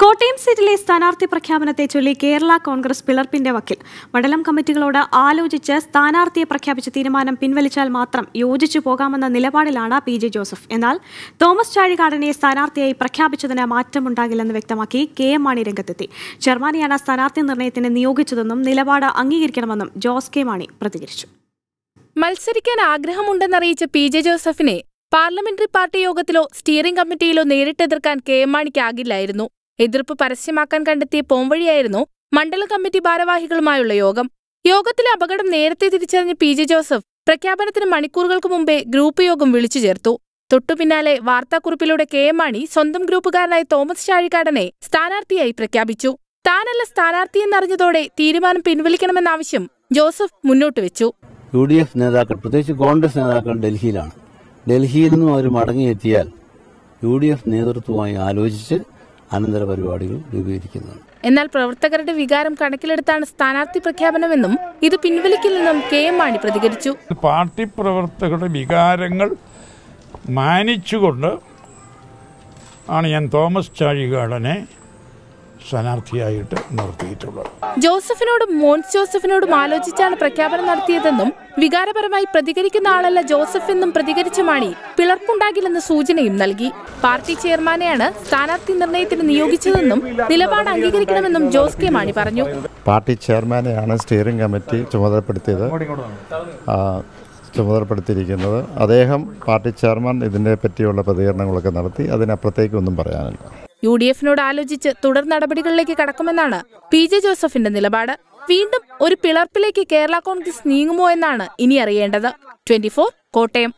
കോട്ടയം സീറ്റിലെ സ്ഥാനാർത്ഥി പ്രഖ്യാപനത്തെ ചൊല്ലി കേരള കോൺഗ്രസ് പിളർപ്പിന്റെ വക്കിൽ. മണ്ഡലം കമ്മിറ്റികളോട് ആലോചിച്ച് സ്ഥാനാർത്ഥിയെ പ്രഖ്യാപിച്ച തീരുമാനം പിൻവലിച്ചാൽ മാത്രം യോജിച്ചു പോകാമെന്ന നിലപാടിലാണ് പി ജെ ജോസഫ്. എന്നാൽ തോമസ് ചാഴികാടനെ സ്ഥാനാർത്ഥിയായി പ്രഖ്യാപിച്ചതിന് മാറ്റമുണ്ടാകില്ലെന്ന് വ്യക്തമാക്കി കെ എം മാണി രംഗത്തെത്തി. ചെയർമാനെയാണ് സ്ഥാനാർത്ഥി നിർണയത്തിന് നിയോഗിച്ചതെന്നും നിലപാട് അംഗീകരിക്കണമെന്നും ജോസ് കെ മാണി പ്രതികരിച്ചു. മത്സരിക്കാൻ ആഗ്രഹമുണ്ടെന്നറിയിച്ച പി ജെ ജോസഫിനെ പാർലമെന്ററി പാർട്ടി യോഗത്തിലോ സ്റ്റിയറിംഗ് കമ്മിറ്റിയിലോ നേരിട്ടെതിർക്കാൻ കെ എം മാണിക്കാകില്ലായിരുന്നു. എതിർപ്പ് പരസ്യമാക്കാൻ കണ്ടെത്തിയ പോംവഴിയായിരുന്നു മണ്ഡലം കമ്മിറ്റി ഭാരവാഹികളുമായുള്ള യോഗം. യോഗത്തിലെ അപകടം നേരത്തെ തിരിച്ചറിഞ്ഞ പി ജെ ജോസഫ് പ്രഖ്യാപനത്തിന് മണിക്കൂറുകൾക്ക് മുമ്പേ ഗ്രൂപ്പ് യോഗം വിളിച്ചു ചേർത്തു. തൊട്ടുപിന്നാലെ വാർത്താക്കുറിപ്പിലൂടെ കെ എം മാണി സ്വന്തം ഗ്രൂപ്പുകാരനായ തോമസ് ചാഴികാടനെ സ്ഥാനാർത്ഥിയായി പ്രഖ്യാപിച്ചു. താനല്ല സ്ഥാനാർത്ഥിയെന്നറിഞ്ഞതോടെ തീരുമാനം പിൻവലിക്കണമെന്ന ആവശ്യം ജോസഫ് മുന്നോട്ട് വെച്ചു. UDF നേതാക്കൾ, പ്രത്യേകിച്ച് കോൺഗ്രസ് നേതാക്കൾ ഡൽഹിയിലാണ്. ഡൽഹിയിൽ നിന്നും അവർ മടങ്ങിയെത്തിയാൽ UDF നേതൃത്വവുമായി ആലോചിച്ച് അനന്തര പരിപാടികൾ രൂപീകരിക്കുന്നതാണ്. എന്നാൽ പ്രവർത്തകരുടെ വികാരം കണക്കിലെടുത്താണ് സ്ഥാനാർത്ഥി പ്രഖ്യാപനമെന്നും ഇത് പിൻവലിക്കില്ലെന്നും കെ എം മാണി പ്രതികരിച്ചു. പാർട്ടി പ്രവർത്തകരുടെ വികാരങ്ങൾ മാനിച്ചുകൊണ്ട് ആണ് ഞാൻ തോമസ് ചാഴികാടനെ സ്ഥാനാർത്ഥിയായിട്ട് നിർത്തിയിട്ടുള്ളത്. ജോസഫിനോടും മോൻസ് ജോസഫിനോടും ആലോചിച്ചാണ് പ്രഖ്യാപനം നടത്തിയതെന്നും വികാരപരമായി പ്രതികരിക്കുന്ന ആളല്ല ജോസഫ് എന്നും പ്രതികരിച്ച മാണി പിളർപ്പുണ്ടാകില്ലെന്ന സൂചനയും നൽകി. പാർട്ടി ചെയർമാനെയാണ് സ്ഥാനാർത്ഥി നിർണയത്തിന് നിയോഗിച്ചതെന്നും നിലപാട് അംഗീകരിക്കണമെന്നും ജോസ് കെ മാണി പറഞ്ഞു. പാർട്ടി ചെയർമാനെയാണ് സ്റ്റിയറിംഗ് കമ്മിറ്റി ചുമതലപ്പെടുത്തിയിരിക്കുന്നത്. അദ്ദേഹം പാർട്ടി ചെയർമാൻ ഇതിനെ പറ്റിയുള്ള പ്രതികരണങ്ങളൊക്കെ നടത്തി. അതിനപ്പുറത്തേക്കൊന്നും പറയാനില്ല. UDFിനോട് ആലോചിച്ച് തുടർ നടപടികളിലേക്ക് കടക്കുമെന്നാണ് പി ജെ ജോസഫിന്റെ നിലപാട്. വീണ്ടും ഒരു പിളർപ്പിലേക്ക് കേരള കോൺഗ്രസ് നീങ്ങുമോ എന്നാണ് ഇനി അറിയേണ്ടത്. 24 കോട്ടയം.